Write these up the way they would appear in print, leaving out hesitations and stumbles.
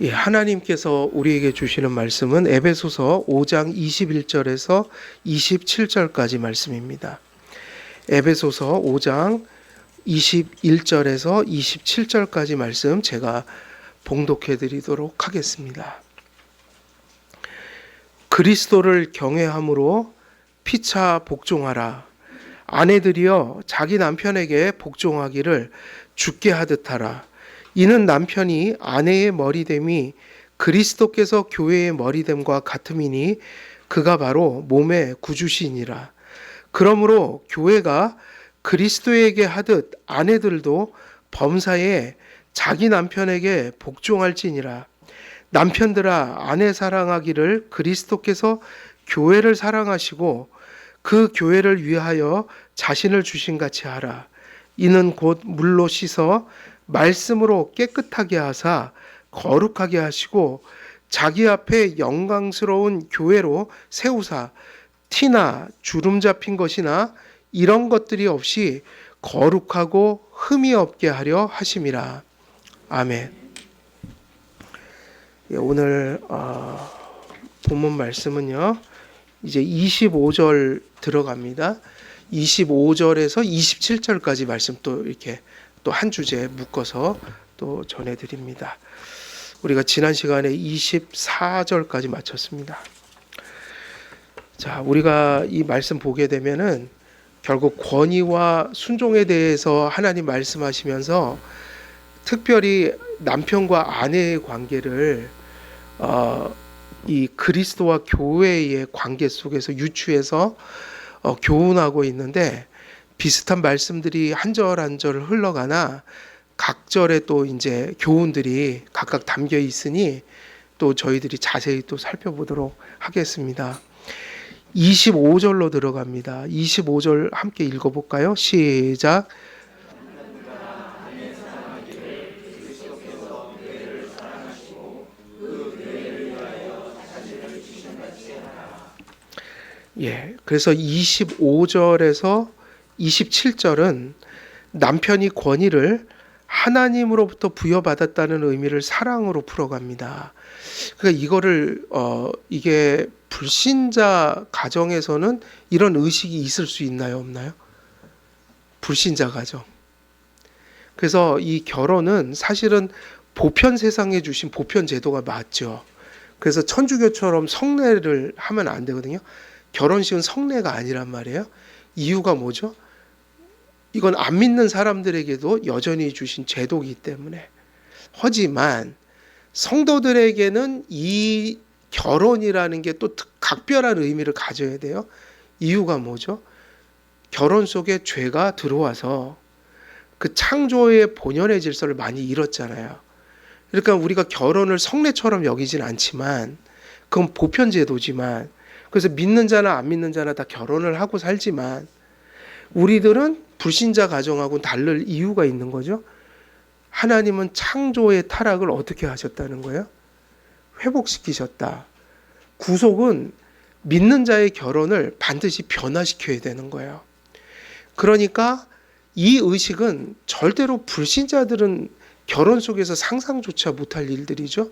예, 하나님께서 우리에게 주시는 말씀은 에베소서 5장 21절에서 27절까지 말씀입니다. 에베소서 5장 21절에서 27절까지 말씀 제가 봉독해 드리도록 하겠습니다. 그리스도를 경외함으로 피차 복종하라. 아내들이여 자기 남편에게 복종하기를 주께 하듯 하라. 이는 남편이 아내의 머리됨이 그리스도께서 교회의 머리됨과 같음이니 그가 바로 몸의 구주시니라. 그러므로 교회가 그리스도에게 하듯 아내들도 범사에 자기 남편에게 복종할지니라. 남편들아 아내 사랑하기를 그리스도께서 교회를 사랑하시고 그 교회를 위하여 자신을 주신 같이 하라. 이는 곧 물로 씻어 말씀으로 깨끗하게 하사 거룩하게 하시고 자기 앞에 영광스러운 교회로 세우사 티나 주름 잡힌 것이나 이런 것들이 없이 거룩하고 흠이 없게 하려 하심이라. 아멘. 오늘 본문 말씀은요, 이제 25절 들어갑니다. 25절에서 27절까지 말씀 또 이렇게 또 한 주제 묶어서 또 전해드립니다. 우리가 지난 시간에 24절까지 마쳤습니다. 자, 우리가 이 말씀 보게 되면은 결국 권위와 순종에 대해서 하나님 말씀하시면서 특별히 남편과 아내의 관계를 이 그리스도와 교회의 관계 속에서 유추해서 교훈하고 있는데, 비슷한 말씀들이 한 절 한 절 흘러가나 각 절에 또 이제 교훈들이 각각 담겨 있으니 또 저희들이 자세히 또 살펴보도록 하겠습니다. 25절로 들어갑니다. 25절 함께 읽어볼까요? 시작. 예, 그래서 25절에서 27절은 남편이 권위를 하나님으로부터 부여받았다는 의미를 사랑으로 풀어갑니다. 그러니까 이거를 이게 불신자 가정에서는 이런 의식이 있을 수 있나요, 없나요? 불신자 가정. 그래서 이 결혼은 사실은 보편 세상에 주신 보편 제도가 맞죠. 그래서 천주교처럼 성례를 하면 안 되거든요. 결혼식은 성례가 아니란 말이에요. 이유가 뭐죠? 이건 안 믿는 사람들에게도 여전히 주신 제도이기 때문에. 하지만 성도들에게는 이 결혼이라는 게 또 각별한 의미를 가져야 돼요. 이유가 뭐죠? 결혼 속에 죄가 들어와서 그 창조의 본연의 질서를 많이 잃었잖아요. 그러니까 우리가 결혼을 성례처럼 여기진 않지만 그건 보편 제도지만, 그래서 믿는 자나 안 믿는 자나 다 결혼을 하고 살지만 우리들은 불신자 가정하고는 다를 이유가 있는 거죠. 하나님은 창조의 타락을 어떻게 하셨다는 거예요? 회복시키셨다. 구속은 믿는 자의 결혼을 반드시 변화시켜야 되는 거예요. 그러니까 이 의식은 절대로 불신자들은 결혼 속에서 상상조차 못할 일들이죠.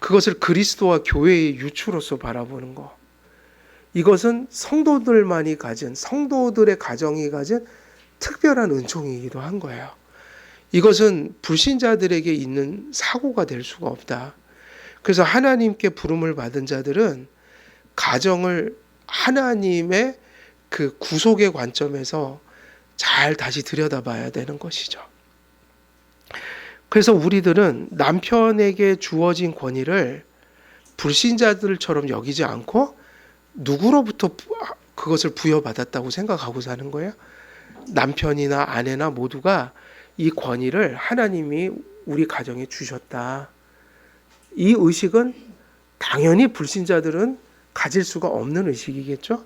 그것을 그리스도와 교회의 유추로서 바라보는 거. 이것은 성도들만이 가진, 성도들의 가정이 가진 특별한 은총이기도 한 거예요. 이것은 불신자들에게 있는 사고가 될 수가 없다. 그래서 하나님께 부름을 받은 자들은 가정을 하나님의 그 구속의 관점에서 잘 다시 들여다봐야 되는 것이죠. 그래서 우리들은 남편에게 주어진 권위를 불신자들처럼 여기지 않고 누구로부터 그것을 부여받았다고 생각하고 사는 거예요? 남편이나 아내나 모두가 이 권위를 하나님이 우리 가정에 주셨다. 이 의식은 당연히 불신자들은 가질 수가 없는 의식이겠죠?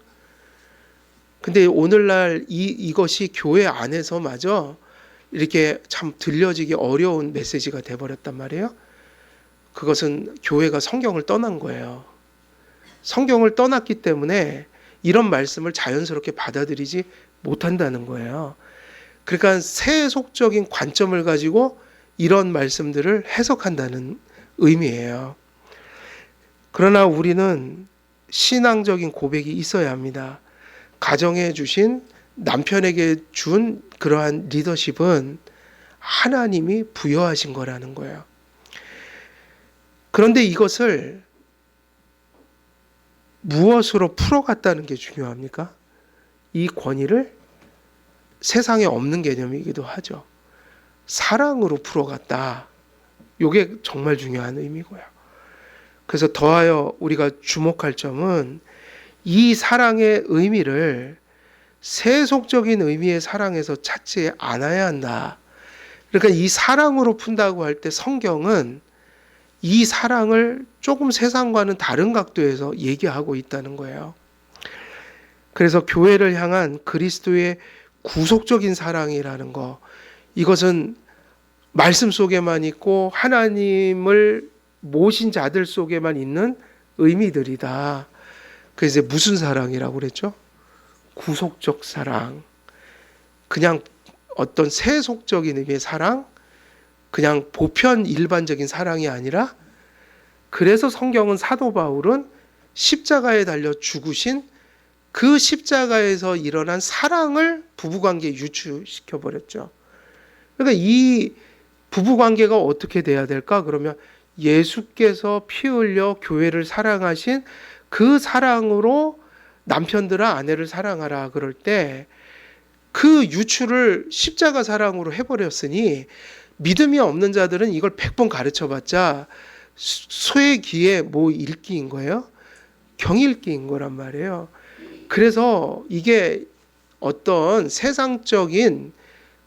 근데 오늘날 이것이 교회 안에서마저 이렇게 참 들려지기 어려운 메시지가 돼버렸단 말이에요. 그것은 교회가 성경을 떠난 거예요. 성경을 떠났기 때문에 이런 말씀을 자연스럽게 받아들이지 못한다는 거예요. 그러니까 세속적인 관점을 가지고 이런 말씀들을 해석한다는 의미예요. 그러나 우리는 신앙적인 고백이 있어야 합니다. 가정에 주신 남편에게 준 그러한 리더십은 하나님이 부여하신 거라는 거예요. 그런데 이것을 무엇으로 풀어갔다는 게 중요합니까? 이 권위를 세상에 없는 개념이기도 하죠. 사랑으로 풀어갔다. 이게 정말 중요한 의미고요. 그래서 더하여 우리가 주목할 점은 이 사랑의 의미를 세속적인 의미의 사랑에서 찾지 않아야 한다. 그러니까 이 사랑으로 푼다고 할 때 성경은 이 사랑을 조금 세상과는 다른 각도에서 얘기하고 있다는 거예요. 그래서 교회를 향한 그리스도의 구속적인 사랑이라는 거, 이것은 말씀 속에만 있고 하나님을 모신 자들 속에만 있는 의미들이다. 그래서 이제 무슨 사랑이라고 그랬죠? 구속적 사랑. 그냥 어떤 세속적인 의미의 사랑, 그냥 보편 일반적인 사랑이 아니라, 그래서 성경은 사도 바울은 십자가에 달려 죽으신 그 십자가에서 일어난 사랑을 부부관계에 유추시켜 버렸죠. 그러니까 이 부부관계가 어떻게 돼야 될까? 그러면 예수께서 피 흘려 교회를 사랑하신 그 사랑으로 남편들아 아내를 사랑하라 그럴 때 그 유추를 십자가 사랑으로 해버렸으니 믿음이 없는 자들은 이걸 100번 가르쳐봤자 소의 귀에 뭐 읽기인 거예요? 경읽기인 거란 말이에요. 그래서 이게 어떤 세상적인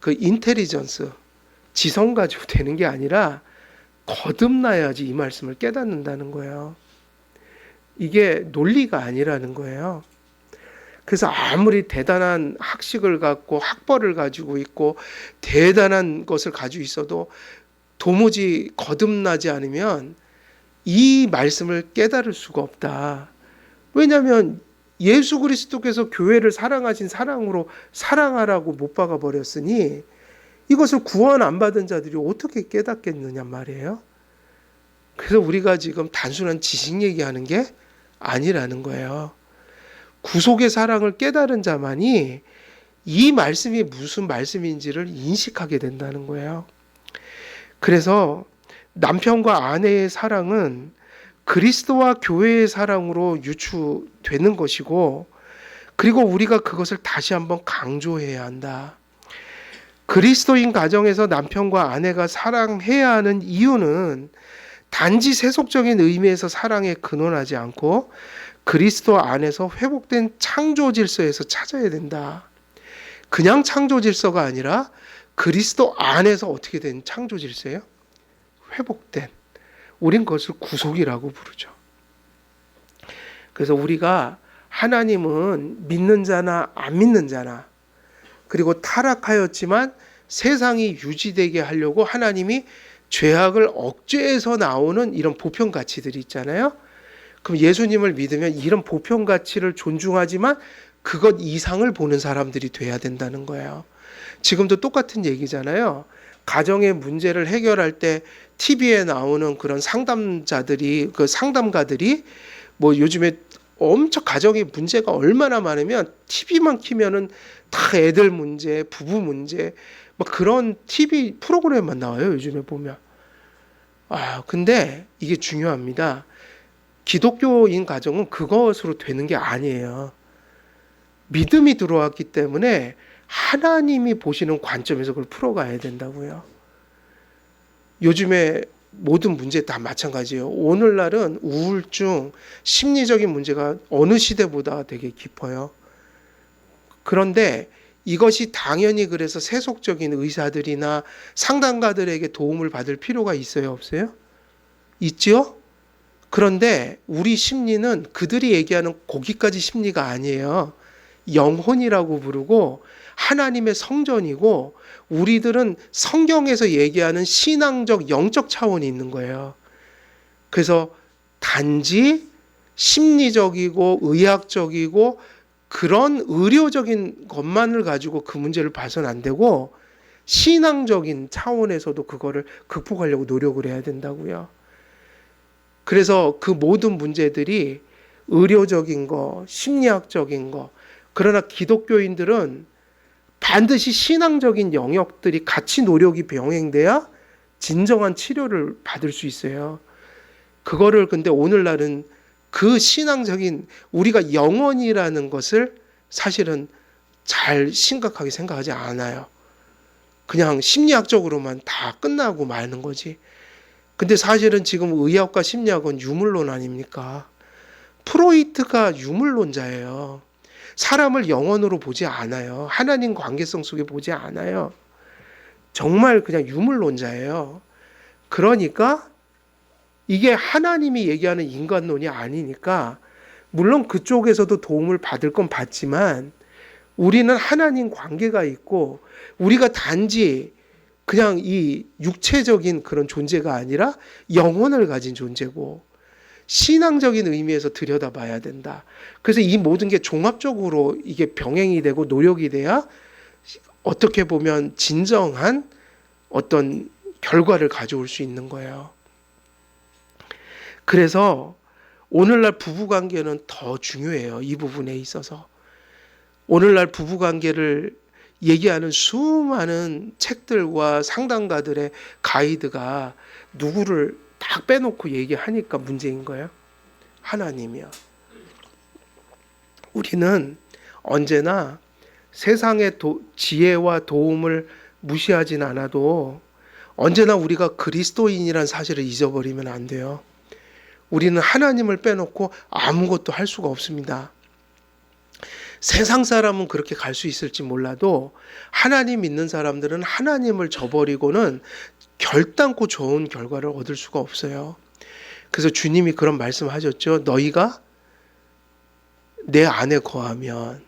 그 인텔리전스, 지성 가지고 되는 게 아니라 거듭나야지 이 말씀을 깨닫는다는 거예요. 이게 논리가 아니라는 거예요. 그래서 아무리 대단한 학식을 갖고 학벌을 가지고 있고 대단한 것을 가지고 있어도 도무지 거듭나지 않으면 이 말씀을 깨달을 수가 없다. 왜냐하면 예수 그리스도께서 교회를 사랑하신 사랑으로 사랑하라고 못 박아 버렸으니 이것을 구원 안 받은 자들이 어떻게 깨닫겠느냐 말이에요. 그래서 우리가 지금 단순한 지식 얘기하는 게 아니라는 거예요. 구속의 사랑을 깨달은 자만이 이 말씀이 무슨 말씀인지를 인식하게 된다는 거예요. 그래서 남편과 아내의 사랑은 그리스도와 교회의 사랑으로 유추되는 것이고, 그리고 우리가 그것을 다시 한번 강조해야 한다. 그리스도인 가정에서 남편과 아내가 사랑해야 하는 이유는 단지 세속적인 의미에서 사랑에 근원하지 않고 그리스도 안에서 회복된 창조 질서에서 찾아야 된다. 그냥 창조 질서가 아니라 그리스도 안에서 어떻게 된 창조 질서예요? 회복된. 우린 그것을 구속이라고 부르죠. 그래서 우리가 하나님은 믿는 자나 안 믿는 자나, 그리고 타락하였지만 세상이 유지되게 하려고 하나님이 죄악을 억제해서 나오는 이런 보편 가치들이 있잖아요. 그럼 예수님을 믿으면 이런 보편 가치를 존중하지만 그것 이상을 보는 사람들이 돼야 된다는 거예요. 지금도 똑같은 얘기잖아요. 가정의 문제를 해결할 때 TV에 나오는 그런 상담자들이, 그 상담가들이 뭐 요즘에 엄청 가정의 문제가 얼마나 많으면 TV만 키면은 다 애들 문제, 부부 문제, 막 그런 TV 프로그램만 나와요. 요즘에 보면. 근데 이게 중요합니다. 기독교인 가정은 그것으로 되는 게 아니에요. 믿음이 들어왔기 때문에 하나님이 보시는 관점에서 그걸 풀어가야 된다고요. 요즘에 모든 문제 다 마찬가지예요. 오늘날은 우울증, 심리적인 문제가 어느 시대보다 되게 깊어요. 그런데 이것이 당연히 그래서 세속적인 의사들이나 상담가들에게 도움을 받을 필요가 있어요, 없어요? 있죠? 그런데 우리 심리는 그들이 얘기하는 거기까지 심리가 아니에요. 영혼이라고 부르고 하나님의 성전이고, 우리들은 성경에서 얘기하는 신앙적 영적 차원이 있는 거예요. 그래서 단지 심리적이고 의학적이고 그런 의료적인 것만을 가지고 그 문제를 봐서는 안 되고 신앙적인 차원에서도 그거를 극복하려고 노력을 해야 된다고요. 그래서 그 모든 문제들이 의료적인 거, 심리학적인 거, 그러나 기독교인들은 반드시 신앙적인 영역들이 같이 노력이 병행돼야 진정한 치료를 받을 수 있어요. 그거를 근데 오늘날은 그 신앙적인 우리가 영혼이라는 것을 사실은 잘 심각하게 생각하지 않아요. 그냥 심리학적으로만 다 끝나고 마는 거지. 근데 사실은 지금 의학과 심리학은 유물론 아닙니까? 프로이트가 유물론자예요. 사람을 영혼으로 보지 않아요. 하나님 관계성 속에 보지 않아요. 정말 그냥 유물론자예요. 그러니까 이게 하나님이 얘기하는 인간론이 아니니까 물론 그쪽에서도 도움을 받을 건 받지만 우리는 하나님 관계가 있고 우리가 단지 그냥 이 육체적인 그런 존재가 아니라 영혼을 가진 존재고 신앙적인 의미에서 들여다봐야 된다. 그래서 이 모든 게 종합적으로 이게 병행이 되고 노력이 돼야 어떻게 보면 진정한 어떤 결과를 가져올 수 있는 거예요. 그래서 오늘날 부부관계는 더 중요해요. 이 부분에 있어서. 오늘날 부부관계를 얘기하는 수많은 책들과 상담가들의 가이드가 누구를 딱 빼놓고 얘기하니까 문제인 거예요. 하나님이요. 우리는 언제나 세상의 지혜와 도움을 무시하진 않아도 언제나 우리가 그리스도인이란 사실을 잊어버리면 안 돼요. 우리는 하나님을 빼놓고 아무것도 할 수가 없습니다. 세상 사람은 그렇게 갈 수 있을지 몰라도 하나님 믿는 사람들은 하나님을 저버리고는 결단코 좋은 결과를 얻을 수가 없어요. 그래서 주님이 그런 말씀하셨죠. 너희가 내 안에 거하면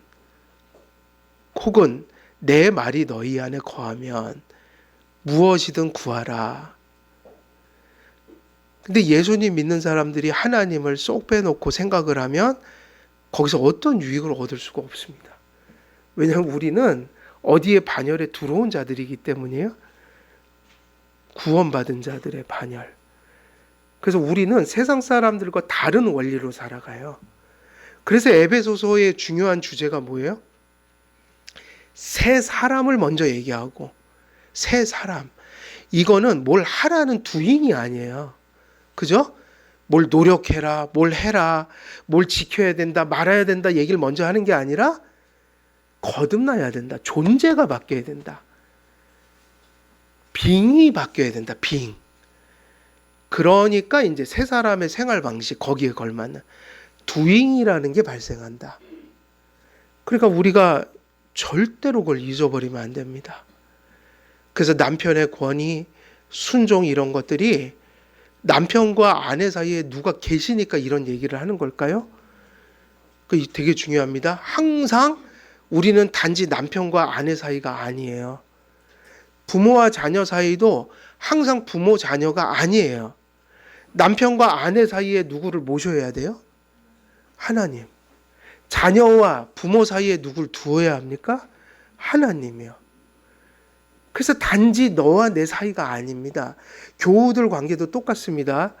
혹은 내 말이 너희 안에 거하면 무엇이든 구하라. 근데 예수님 믿는 사람들이 하나님을 쏙 빼놓고 생각을 하면 거기서 어떤 유익을 얻을 수가 없습니다. 왜냐하면 우리는 어디에 반열에 들어온 자들이기 때문이에요. 구원받은 자들의 반열. 그래서 우리는 세상 사람들과 다른 원리로 살아가요. 그래서 에베소서의 중요한 주제가 뭐예요? 새 사람을 먼저 얘기하고 새 사람. 이거는 뭘 하라는 doing이 아니에요. 그죠? 뭘 노력해라, 뭘 해라, 뭘 지켜야 된다, 말아야 된다 얘기를 먼저 하는 게 아니라 거듭나야 된다. 존재가 바뀌어야 된다. 빙이 바뀌어야 된다. 빙. 그러니까 이제 새 사람의 생활 방식 거기에 걸맞는 doing이라는 게 발생한다. 그러니까 우리가 절대로 그걸 잊어버리면 안 됩니다. 그래서 남편의 권위, 순종 이런 것들이 남편과 아내 사이에 누가 계시니까 이런 얘기를 하는 걸까요? 그 되게 중요합니다. 항상 우리는 단지 남편과 아내 사이가 아니에요. 부모와 자녀 사이도 항상 부모 자녀가 아니에요. 남편과 아내 사이에 누구를 모셔야 돼요? 하나님. 자녀와 부모 사이에 누구를 두어야 합니까? 하나님이요. 그래서 단지 너와 내 사이가 아닙니다. 교우들 관계도 똑같습니다.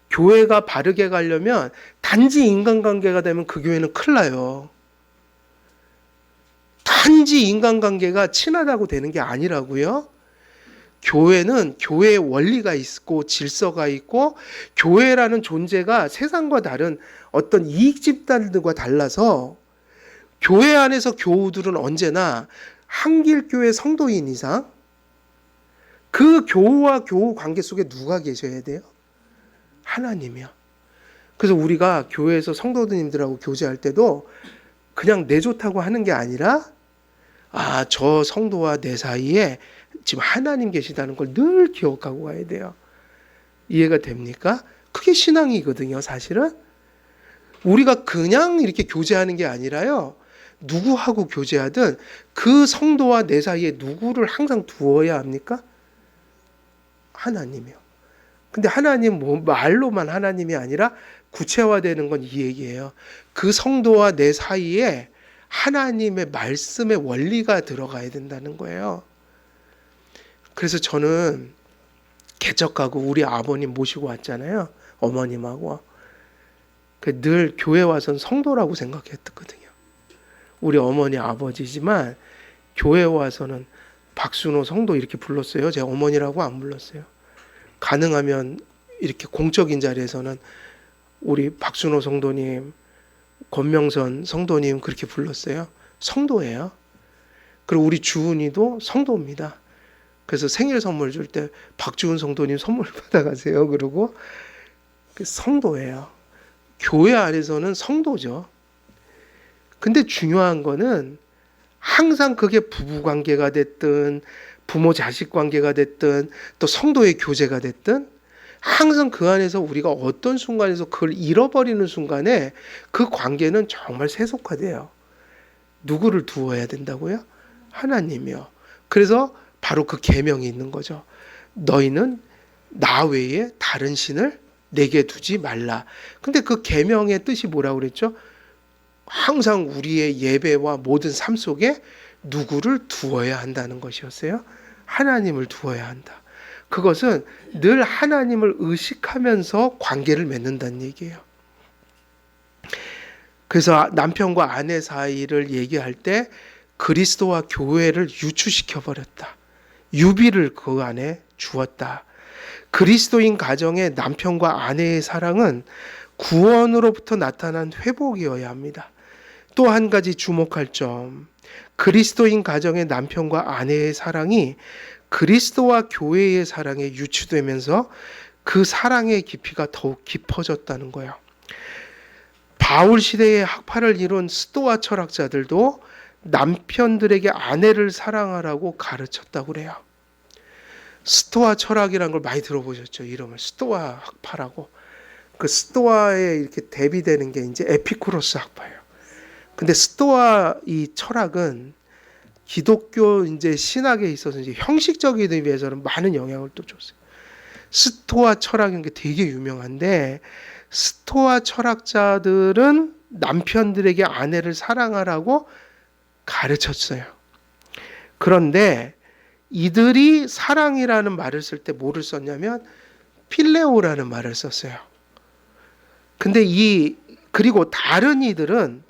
교회가 바르게 가려면 단지 인간관계가 되면 그 교회는 큰일 나요. 단지 인간관계가 친하다고 되는 게 아니라고요. 교회는 교회의 원리가 있고 질서가 있고 교회라는 존재가 세상과 다른 어떤 이익 집단들과 달라서 교회 안에서 교우들은 언제나 한길교회 성도인 이상 그 교우와 교우 관계 속에 누가 계셔야 돼요? 하나님이요. 그래서 우리가 교회에서 성도님들하고 교제할 때도 그냥 내 좋다고 하는 게 아니라 저 성도와 내 사이에 지금 하나님 계시다는 걸 늘 기억하고 가야 돼요. 이해가 됩니까? 그게 신앙이거든요, 사실은. 우리가 그냥 이렇게 교제하는 게 아니라요. 누구하고 교제하든 그 성도와 내 사이에 누구를 항상 두어야 합니까? 하나님이요. 근데 하나님 말로만 하나님이 아니라 구체화되는 건 이 얘기예요. 그 성도와 내 사이에 하나님의 말씀의 원리가 들어가야 된다는 거예요. 그래서 저는 개척하고 우리 아버님 모시고 왔잖아요. 어머님하고. 늘 교회 와서는 성도라고 생각했거든요. 우리 어머니 아버지지만 교회 와서는 박순호 성도 이렇게 불렀어요. 제 어머니라고 안 불렀어요. 가능하면 이렇게 공적인 자리에서는 우리 박순호 성도님, 권명선 성도님 그렇게 불렀어요. 성도예요. 그리고 우리 주은이도 성도입니다. 그래서 생일 선물 줄 때 박주은 성도님 선물 받아가세요. 그러고 성도예요. 교회 안에서는 성도죠. 근데 중요한 거는 항상 그게 부부 관계가 됐든 부모 자식 관계가 됐든 또 성도의 교제가 됐든 항상 그 안에서 우리가 어떤 순간에서 그걸 잃어버리는 순간에 그 관계는 정말 세속화돼요. 누구를 두어야 된다고요? 하나님이요. 그래서 바로 그 계명이 있는 거죠. 너희는 나 외에 다른 신을 내게 두지 말라. 근데 그 계명의 뜻이 뭐라고 그랬죠? 항상 우리의 예배와 모든 삶 속에 누구를 두어야 한다는 것이었어요. 하나님을 두어야 한다. 그것은 늘 하나님을 의식하면서 관계를 맺는다는 얘기예요. 그래서 남편과 아내 사이를 얘기할 때 그리스도와 교회를 유추시켜 버렸다. 유비를 그 안에 주었다. 그리스도인 가정의 남편과 아내의 사랑은 구원으로부터 나타난 회복이어야 합니다. 또 한 가지 주목할 점, 그리스도인 가정의 남편과 아내의 사랑이 그리스도와 교회의 사랑에 유추되면서 그 사랑의 깊이가 더욱 깊어졌다는 거예요. 바울 시대의 학파를 이룬 스토아 철학자들도 남편들에게 아내를 사랑하라고 가르쳤다고 그래요. 스토아 철학이라는 걸 많이 들어보셨죠? 이름을 스토아 학파라고. 그 스토아에 이렇게 대비되는 게 이제 에피쿠로스 학파예요. 근데 스토아 이 철학은 기독교 이제 신학에 있어서 이제 형식적이기 위해서는 많은 영향을 또 줬어요. 스토아 철학인 게 되게 유명한데 스토아 철학자들은 남편들에게 아내를 사랑하라고 가르쳤어요. 그런데 이들이 사랑이라는 말을 쓸 때 뭐를 썼냐면 필레오라는 말을 썼어요. 근데 그리고 다른 이들은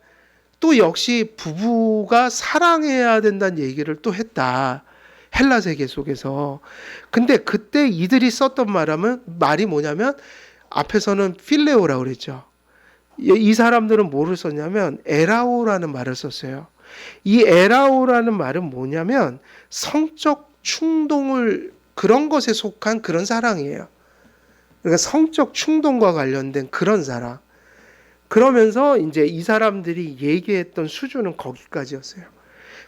또 역시 부부가 사랑해야 된다는 얘기를 또 했다. 헬라 세계 속에서. 근데 그때 이들이 썼던 말이 뭐냐면 앞에서는 필레오라고 그랬죠. 이 사람들은 뭐를 썼냐면 에라오라는 말을 썼어요. 이 에라오라는 말은 뭐냐면 성적 충동을 그런 것에 속한 그런 사랑이에요. 그러니까 성적 충동과 관련된 그런 사랑. 그러면서 이제 이 사람들이 얘기했던 수준은 거기까지였어요.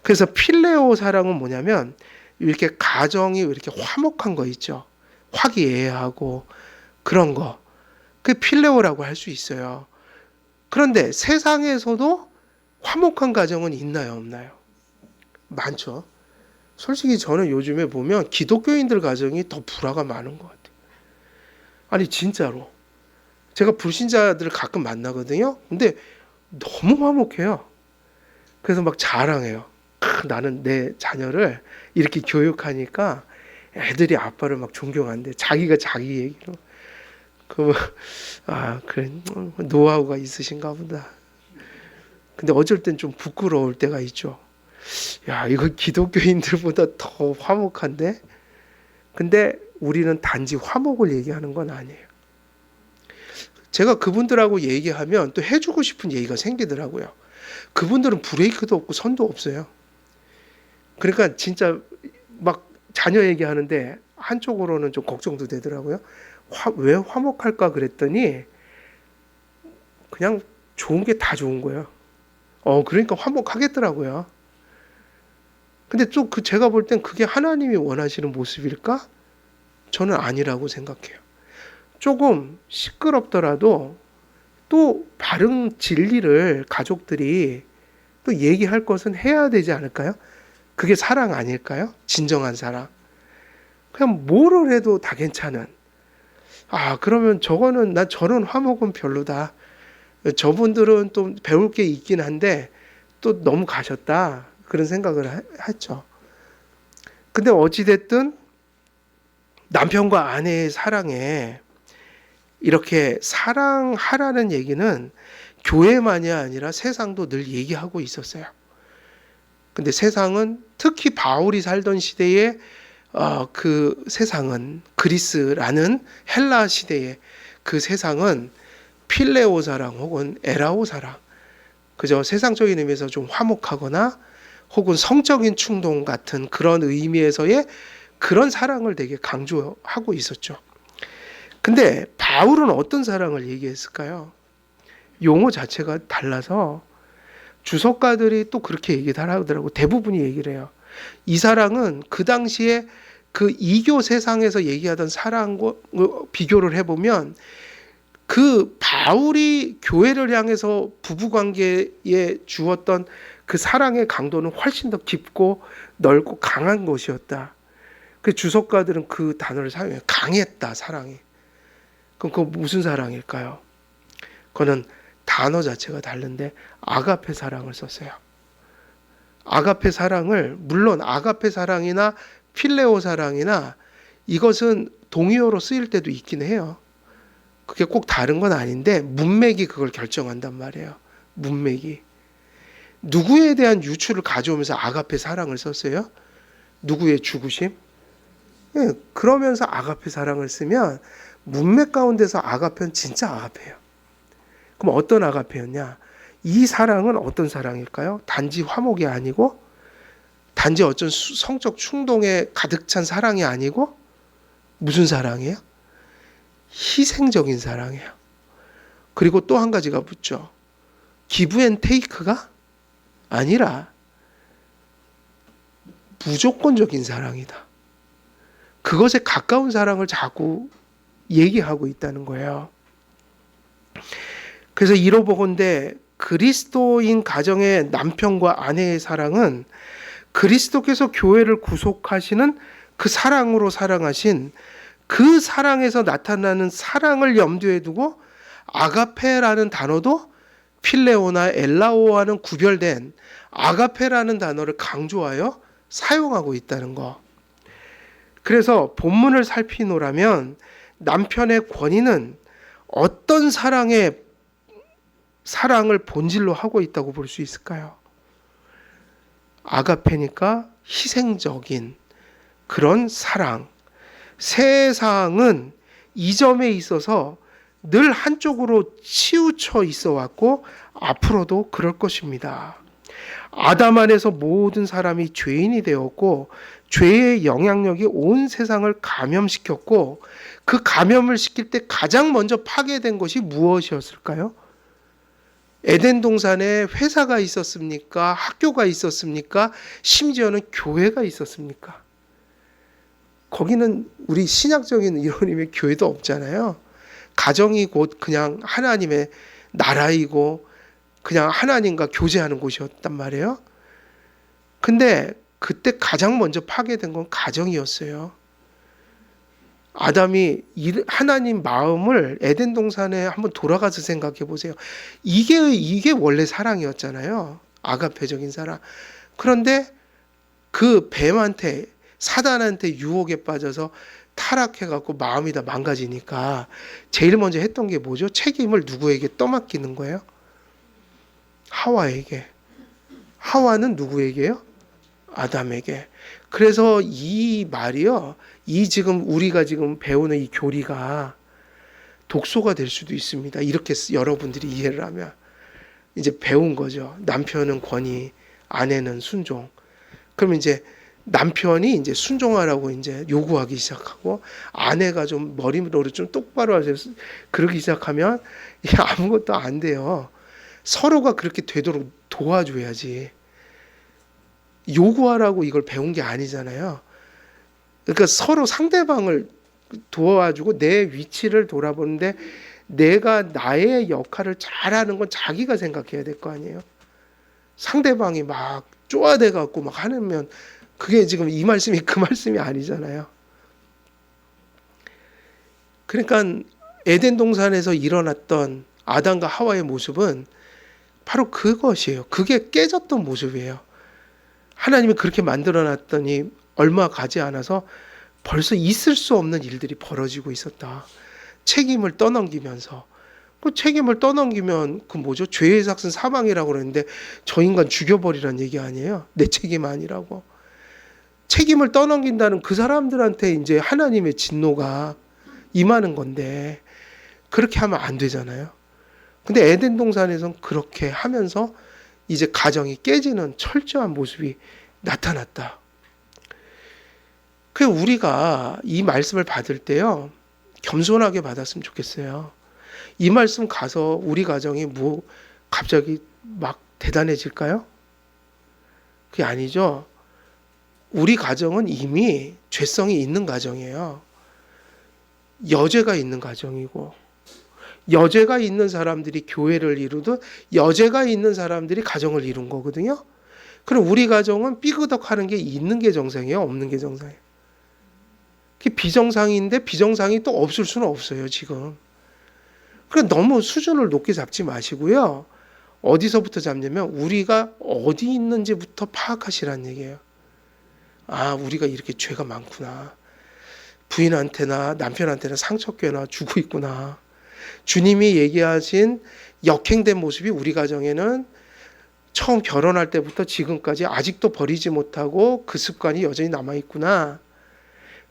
그래서 필레오 사랑은 뭐냐면 이렇게 가정이 이렇게 화목한 거 있죠. 화기애애하고 그런 거. 그 필레오라고 할 수 있어요. 그런데 세상에서도 화목한 가정은 있나요, 없나요? 많죠. 솔직히 저는 요즘에 보면 기독교인들 가정이 더 불화가 많은 것 같아요. 아니 진짜로. 제가 불신자들을 가끔 만나거든요. 근데 너무 화목해요. 그래서 막 자랑해요. 나는 내 자녀를 이렇게 교육하니까 애들이 아빠를 막 존경한대. 자기가 자기 얘기로. 그래, 노하우가 있으신가 보다. 근데 어쩔 땐 좀 부끄러울 때가 있죠. 야, 이거 기독교인들보다 더 화목한데? 근데 우리는 단지 화목을 얘기하는 건 아니에요. 제가 그분들하고 얘기하면 또 해주고 싶은 얘기가 생기더라고요. 그분들은 브레이크도 없고 선도 없어요. 그러니까 진짜 막 자녀 얘기하는데 한쪽으로는 좀 걱정도 되더라고요. 왜 화목할까 그랬더니 그냥 좋은 게 다 좋은 거예요. 그러니까 화목하겠더라고요. 근데 또 제가 볼 땐 그게 하나님이 원하시는 모습일까? 저는 아니라고 생각해요. 조금 시끄럽더라도 또 바른 진리를 가족들이 또 얘기할 것은 해야 되지 않을까요? 그게 사랑 아닐까요? 진정한 사랑. 그냥 뭐를 해도 다 괜찮은. 그러면 저는 화목은 별로다. 저분들은 또 배울 게 있긴 한데 또 너무 가셨다. 그런 생각을 했죠. 근데 어찌됐든 남편과 아내의 사랑에 이렇게 사랑하라는 얘기는 교회만이 아니라 세상도 늘 얘기하고 있었어요. 근데 세상은 특히 바울이 살던 시대에 그 세상은 그리스라는 헬라 시대에 그 세상은 필레오 사랑 혹은 에라오 사랑, 그저 세상적인 의미에서 좀 화목하거나 혹은 성적인 충동 같은 그런 의미에서의 그런 사랑을 되게 강조하고 있었죠. 근데 바울은 어떤 사랑을 얘기했을까요? 용어 자체가 달라서 주석가들이 또 그렇게 얘기를 하더라고. 대부분이 얘기를 해요. 이 사랑은 그 당시에 그 이교 세상에서 얘기하던 사랑과 비교를 해보면 그 바울이 교회를 향해서 부부관계에 주었던 그 사랑의 강도는 훨씬 더 깊고 넓고 강한 것이었다. 그 주석가들은 그 단어를 사용해요. 강했다, 사랑이. 그럼 그거 무슨 사랑일까요? 그거는 단어 자체가 다른데 아가페 사랑을 썼어요. 아가페 사랑을, 물론 아가페 사랑이나 필레오 사랑이나 이것은 동의어로 쓰일 때도 있긴 해요. 그게 꼭 다른 건 아닌데 문맥이 그걸 결정한단 말이에요. 문맥이. 누구에 대한 유추를 가져오면서 아가페 사랑을 썼어요? 누구의 죽으심? 예, 그러면서 아가페 사랑을 쓰면 문맥 가운데서 아가페는 진짜 아가페예요. 그럼 어떤 아가페였냐? 이 사랑은 어떤 사랑일까요? 단지 화목이 아니고, 단지 어떤 성적 충동에 가득 찬 사랑이 아니고, 무슨 사랑이에요? 희생적인 사랑이에요. 그리고 또 한 가지가 붙죠. 기브 앤 테이크가 아니라 무조건적인 사랑이다. 그것에 가까운 사랑을 자꾸 얘기하고 있다는 거예요. 그래서 이로보건대 그리스도인 가정의 남편과 아내의 사랑은 그리스도께서 교회를 구속하시는 그 사랑으로 사랑하신 그 사랑에서 나타나는 사랑을 염두에 두고 아가페라는 단어도 필레오나 엘라오와는 구별된 아가페라는 단어를 강조하여 사용하고 있다는 거. 그래서 본문을 살피노라면 남편의 권위는 어떤 사랑을 본질로 하고 있다고 볼 수 있을까요? 아가페니까 희생적인 그런 사랑. 세상은 이 점에 있어서 늘 한쪽으로 치우쳐 있어 왔고 앞으로도 그럴 것입니다. 아담 안에서 모든 사람이 죄인이 되었고 죄의 영향력이 온 세상을 감염시켰고 그 감염을 시킬 때 가장 먼저 파괴된 것이 무엇이었을까요? 에덴 동산에 회사가 있었습니까? 학교가 있었습니까? 심지어는 교회가 있었습니까? 거기는 우리 신약적인 이론이면 교회도 없잖아요. 가정이 곧 그냥 하나님의 나라이고 그냥 하나님과 교제하는 곳이었단 말이에요. 근데 그때 가장 먼저 파괴된 건 가정이었어요. 아담이 하나님 마음을 에덴 동산에 한번 돌아가서 생각해 보세요. 이게 원래 사랑이었잖아요. 아가페적인 사랑. 그런데 그 뱀한테 사단한테 유혹에 빠져서 타락해갖고 마음이 다 망가지니까 제일 먼저 했던 게 뭐죠? 책임을 누구에게 떠맡기는 거예요? 하와에게. 하와는 누구에게요? 아담에게. 그래서 이 말이요, 이 지금 우리가 지금 배우는 이 교리가 독소가 될 수도 있습니다. 이렇게 여러분들이 이해를 하면 이제 배운 거죠. 남편은 권위, 아내는 순종. 그러면 이제 남편이 이제 순종하라고 이제 요구하기 시작하고 아내가 좀 머리를 좀 똑바로 하세요. 그러기 시작하면 이게 아무것도 안 돼요. 서로가 그렇게 되도록 도와줘야지. 요구하라고 이걸 배운 게 아니잖아요. 그러니까 서로 상대방을 도와주고 내 위치를 돌아보는데 내가 나의 역할을 잘하는 건 자기가 생각해야 될 거 아니에요. 상대방이 막 쪼아대 갖고 막 하면 그게 지금 이 말씀이 그 말씀이 아니잖아요. 그러니까 에덴 동산에서 일어났던 아담과 하와의 모습은 바로 그것이에요. 그게 깨졌던 모습이에요. 하나님이 그렇게 만들어 놨더니 얼마 가지 않아서 벌써 있을 수 없는 일들이 벌어지고 있었다. 책임을 떠넘기면서. 그 책임을 떠넘기면 그 뭐죠? 죄의 삭은 사망이라고 그러는데 저 인간 죽여버리란 얘기 아니에요? 내 책임 아니라고. 책임을 떠넘긴다는 그 사람들한테 이제 하나님의 진노가 임하는 건데 그렇게 하면 안 되잖아요. 근데 에덴 동산에선 그렇게 하면서 이제 가정이 깨지는 철저한 모습이 나타났다. 그 우리가 이 말씀을 받을 때요, 겸손하게 받았으면 좋겠어요. 이 말씀 가서 우리 가정이 뭐 갑자기 막 대단해질까요? 그게 아니죠. 우리 가정은 이미 죄성이 있는 가정이에요. 여죄가 있는 가정이고, 여죄가 있는 사람들이 교회를 이루듯 여죄가 있는 사람들이 가정을 이룬 거거든요. 그럼 우리 가정은 삐그덕하는 게 있는 게 정상이에요, 없는 게 정상이에요. 그게 비정상인데 비정상이 또 없을 수는 없어요, 지금. 그래 너무 수준을 높게 잡지 마시고요. 어디서부터 잡냐면 우리가 어디 있는지부터 파악하시라는 얘기예요. 아, 우리가 이렇게 죄가 많구나. 부인한테나 남편한테나 상처 꽤나 주고 있구나. 주님이 얘기하신 역행된 모습이 우리 가정에는 처음 결혼할 때부터 지금까지 아직도 버리지 못하고 그 습관이 여전히 남아있구나.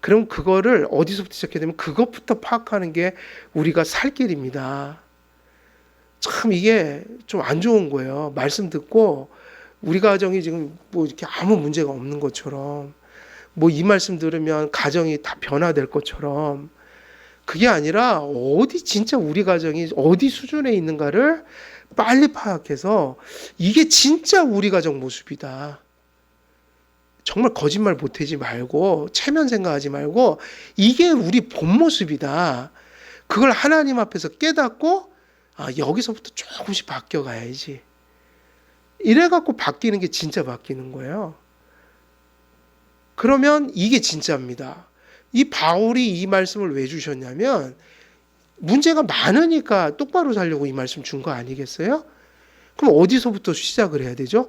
그럼 그거를 어디서부터 시작해야 되면 그것부터 파악하는 게 우리가 살 길입니다. 참 이게 좀 안 좋은 거예요. 말씀 듣고 우리 가정이 지금 뭐 이렇게 아무 문제가 없는 것처럼, 뭐 이 말씀 들으면 가정이 다 변화될 것처럼, 그게 아니라 어디 진짜 우리 가정이 어디 수준에 있는가를 빨리 파악해서 이게 진짜 우리 가정 모습이다. 정말 거짓말 보태지 말고 체면 생각하지 말고 이게 우리 본 모습이다. 그걸 하나님 앞에서 깨닫고 여기서부터 조금씩 바뀌어가야지. 이래갖고 바뀌는 게 진짜 바뀌는 거예요. 그러면 이게 진짜입니다. 이 바울이 이 말씀을 왜 주셨냐면 문제가 많으니까 똑바로 살려고 이 말씀 준 거 아니겠어요? 그럼 어디서부터 시작을 해야 되죠?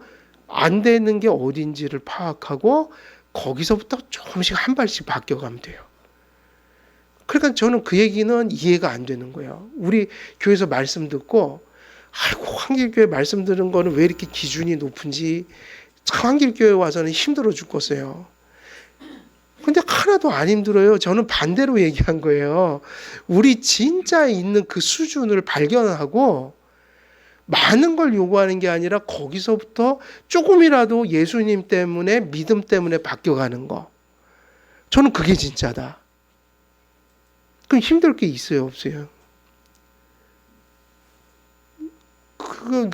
안 되는 게 어딘지를 파악하고 거기서부터 조금씩 한 발씩 바뀌어가면 돼요. 그러니까 저는 그 얘기는 이해가 안 되는 거예요. 우리 교회에서 말씀 듣고 아이고 한길교회 말씀 들은 거는 왜 이렇게 기준이 높은지 참 한길교회 와서는 힘들어 죽겠어요. 근데 하나도 안 힘들어요. 저는 반대로 얘기한 거예요. 우리 진짜 있는 그 수준을 발견하고 많은 걸 요구하는 게 아니라 거기서부터 조금이라도 예수님 때문에 믿음 때문에 바뀌어가는 거. 저는 그게 진짜다. 그럼 힘들 게 있어요, 없어요?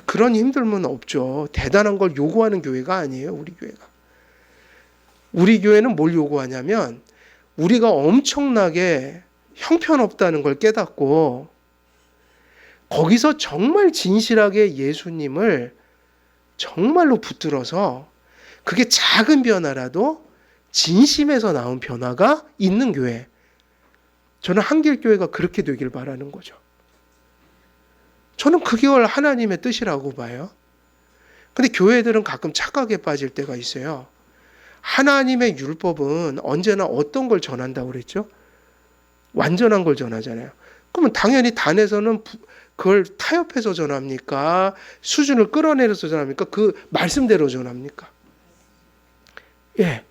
그런 힘듦은 없죠. 대단한 걸 요구하는 교회가 아니에요, 우리 교회가. 우리 교회는 뭘 요구하냐면 우리가 엄청나게 형편없다는 걸 깨닫고 거기서 정말 진실하게 예수님을 정말로 붙들어서 그게 작은 변화라도 진심에서 나온 변화가 있는 교회. 저는 한길교회가 그렇게 되길 바라는 거죠. 저는 그걸 하나님의 뜻이라고 봐요. 근데 교회들은 가끔 착각에 빠질 때가 있어요. 하나님의 율법은 언제나 어떤 걸 전한다고 그랬죠? 완전한 걸 전하잖아요. 그러면 당연히 단에서는 그걸 타협해서 전합니까? 수준을 끌어내려서 전합니까? 그 말씀대로 전합니까? 예.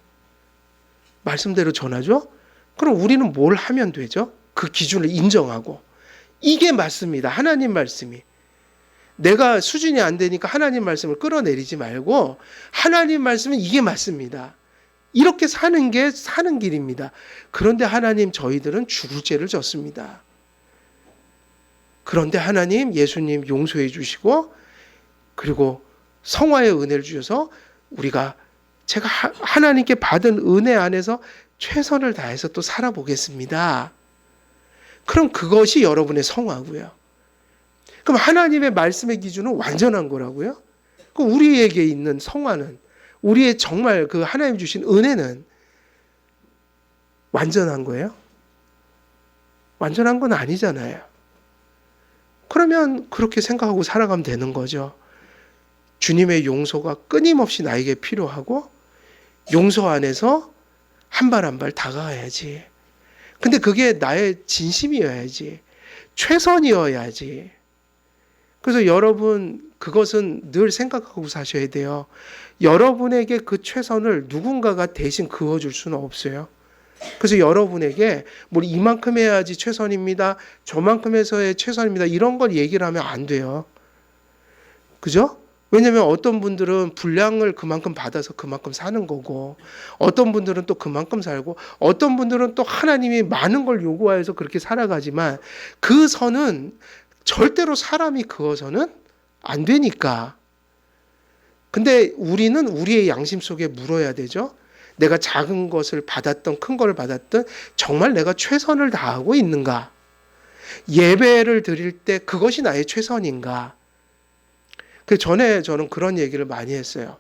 말씀대로 전하죠? 그럼 우리는 뭘 하면 되죠? 그 기준을 인정하고. 이게 맞습니다. 하나님 말씀이. 내가 수준이 안 되니까 하나님 말씀을 끌어내리지 말고 하나님 말씀은 이게 맞습니다. 이렇게 사는 게 사는 길입니다. 그런데 하나님 저희들은 죽을 죄를 졌습니다. 그런데 하나님 예수님 용서해 주시고 그리고 성화의 은혜를 주셔서 우리가 제가 하나님께 받은 은혜 안에서 최선을 다해서 또 살아보겠습니다. 그럼 그것이 여러분의 성화고요. 그럼 하나님의 말씀의 기준은 완전한 거라고요? 그럼 우리에게 있는 성화는 우리의 정말 그 하나님 주신 은혜는 완전한 거예요? 완전한 건 아니잖아요. 그러면 그렇게 생각하고 살아가면 되는 거죠. 주님의 용서가 끊임없이 나에게 필요하고 용서 안에서 한 발 한 발 다가가야지. 근데 그게 나의 진심이어야지. 최선이어야지. 그래서 여러분, 그것은 늘 생각하고 사셔야 돼요. 여러분에게 그 최선을 누군가가 대신 그어줄 수는 없어요. 그래서 여러분에게 뭐 이만큼 해야지 최선입니다. 저만큼 해서의 최선입니다. 이런 걸 얘기를 하면 안 돼요. 그죠? 왜냐면 어떤 분들은 분량을 그만큼 받아서 그만큼 사는 거고, 어떤 분들은 또 그만큼 살고, 어떤 분들은 또 하나님이 많은 걸 요구하여서 그렇게 살아가지만 그 선은 절대로 사람이 그어서는 안 되니까. 근데 우리는 우리의 양심 속에 물어야 되죠. 내가 작은 것을 받았던 큰 걸 받았던 정말 내가 최선을 다하고 있는가? 예배를 드릴 때 그것이 나의 최선인가? 그 전에 저는 그런 얘기를 많이 했어요.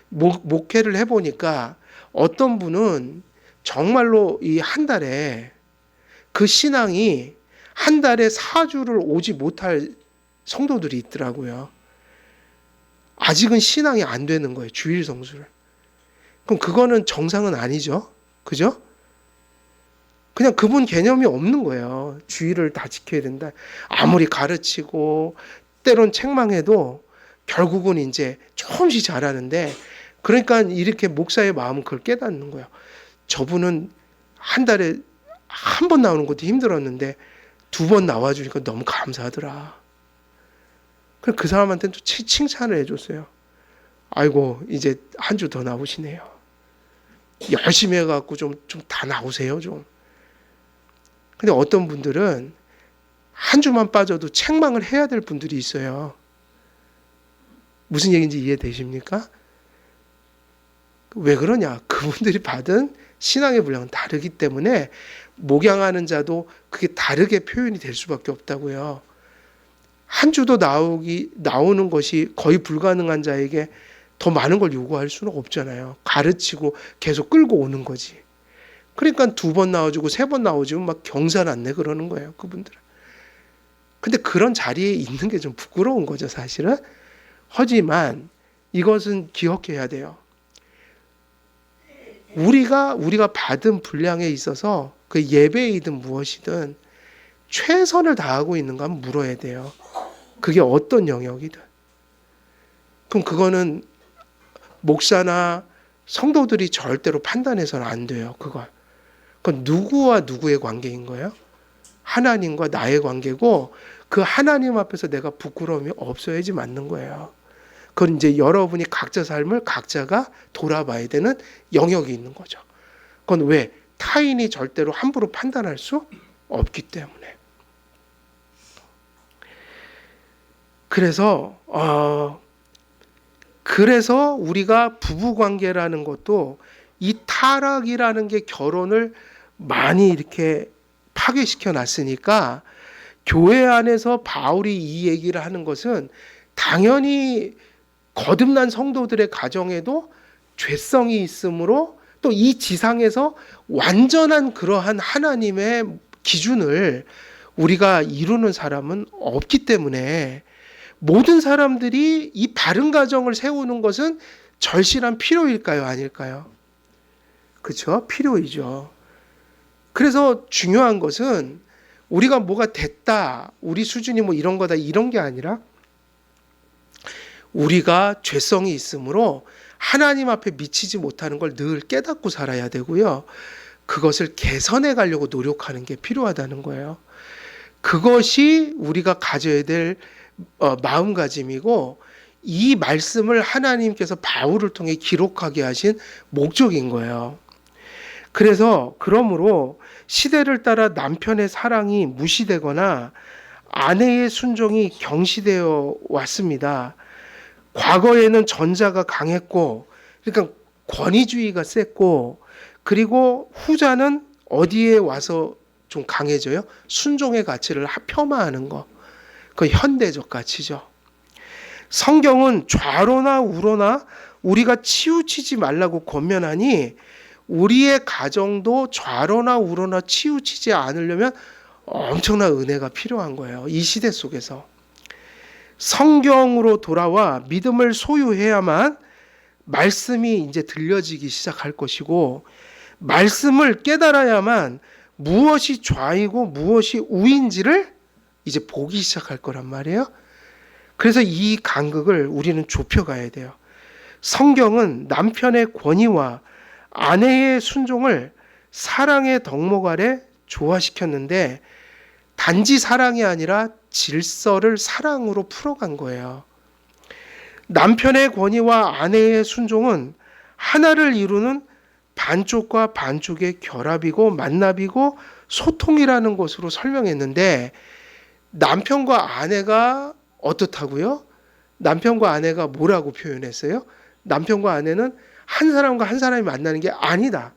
목회를 해보니까 어떤 분은 정말로 이 한 달에 그 신앙이 한 달에 4주를 오지 못할 성도들이 있더라고요. 아직은 신앙이 안 되는 거예요. 주일 성수를. 그럼 그거는 정상은 아니죠. 그죠? 그냥 그분 개념이 없는 거예요. 주일을 다 지켜야 된다. 아무리 가르치고 때론 책망해도 결국은 이제 조금씩 잘하는데, 그러니까 이렇게 목사의 마음은 그걸 깨닫는 거예요. 저분은 한 달에 한 번 나오는 것도 힘들었는데 2번 나와주니까 너무 감사하더라. 그래서 그 사람한테는 또 칭찬을 해줬어요. 아이고, 이제 한 주 더 나오시네요. 열심히 해갖고 좀 다 나오세요, 좀. 근데 어떤 분들은 한 주만 빠져도 책망을 해야 될 분들이 있어요. 무슨 얘기인지 이해되십니까? 왜 그러냐? 그분들이 받은 신앙의 분량은 다르기 때문에 목양하는 자도 그게 다르게 표현이 될 수밖에 없다고요. 한 주도 나오는 것이 거의 불가능한 자에게 더 많은 걸 요구할 수는 없잖아요. 가르치고 계속 끌고 오는 거지. 그러니까 2번 나와주고 3번 나와주면 막 경사났네 그러는 거예요, 그분들은. 근데 그런 자리에 있는 게 좀 부끄러운 거죠, 사실은. 하지만 이것은 기억해야 돼요. 우리가 받은 분량에 있어서 그 예배이든 무엇이든 최선을 다하고 있는가 한번 물어야 돼요. 그게 어떤 영역이든. 그럼 그거는 목사나 성도들이 절대로 판단해서는 안 돼요. 그건 누구와 누구의 관계인 거예요? 하나님과 나의 관계고, 그 하나님 앞에서 내가 부끄러움이 없어야지 맞는 거예요. 그건 이제 여러분이 각자 삶을 각자가 돌아봐야 되는 영역이 있는 거죠. 그건 왜? 타인이 절대로 함부로 판단할 수 없기 때문에. 그래서 우리가 부부관계라는 것도 이 타락이라는 게 결혼을 많이 이렇게 파괴시켜 놨으니까, 교회 안에서 바울이 이 얘기를 하는 것은 당연히 거듭난 성도들의 가정에도 죄성이 있으므로, 또 이 지상에서 완전한 그러한 하나님의 기준을 우리가 이루는 사람은 없기 때문에, 모든 사람들이 이 바른 가정을 세우는 것은 절실한 필요일까요? 아닐까요? 그렇죠? 필요이죠. 그래서 중요한 것은 우리가 뭐가 됐다, 우리 수준이 뭐 이런 거다, 이런 게 아니라 우리가 죄성이 있으므로 하나님 앞에 미치지 못하는 걸 늘 깨닫고 살아야 되고요. 그것을 개선해 가려고 노력하는 게 필요하다는 거예요. 그것이 우리가 가져야 될 마음가짐이고, 이 말씀을 하나님께서 바울을 통해 기록하게 하신 목적인 거예요. 그러므로 시대를 따라 남편의 사랑이 무시되거나 아내의 순종이 경시되어 왔습니다. 과거에는 전자가 강했고, 그러니까 권위주의가 셌고, 그리고 후자는 어디에 와서 좀 강해져요? 순종의 가치를 폄하하는 거. 그 현대적 가치죠. 성경은 좌로나 우로나 우리가 치우치지 말라고 권면하니, 우리의 가정도 좌로나 우로나 치우치지 않으려면 엄청난 은혜가 필요한 거예요. 이 시대 속에서. 성경으로 돌아와 믿음을 소유해야만 말씀이 이제 들려지기 시작할 것이고, 말씀을 깨달아야만 무엇이 좌이고 무엇이 우인지를 이제 보기 시작할 거란 말이에요. 그래서 이 간극을 우리는 좁혀가야 돼요. 성경은 남편의 권위와 아내의 순종을 사랑의 덕목 아래 조화시켰는데 단지 사랑이 아니라 질서를 사랑으로 풀어간 거예요. 남편의 권위와 아내의 순종은 하나를 이루는 반쪽과 반쪽의 결합이고 만납이고 소통이라는 것으로 설명했는데 남편과 아내가 어떻다고요? 남편과 아내가 뭐라고 표현했어요? 남편과 아내는 한 사람과 한 사람이 만나는 게 아니다.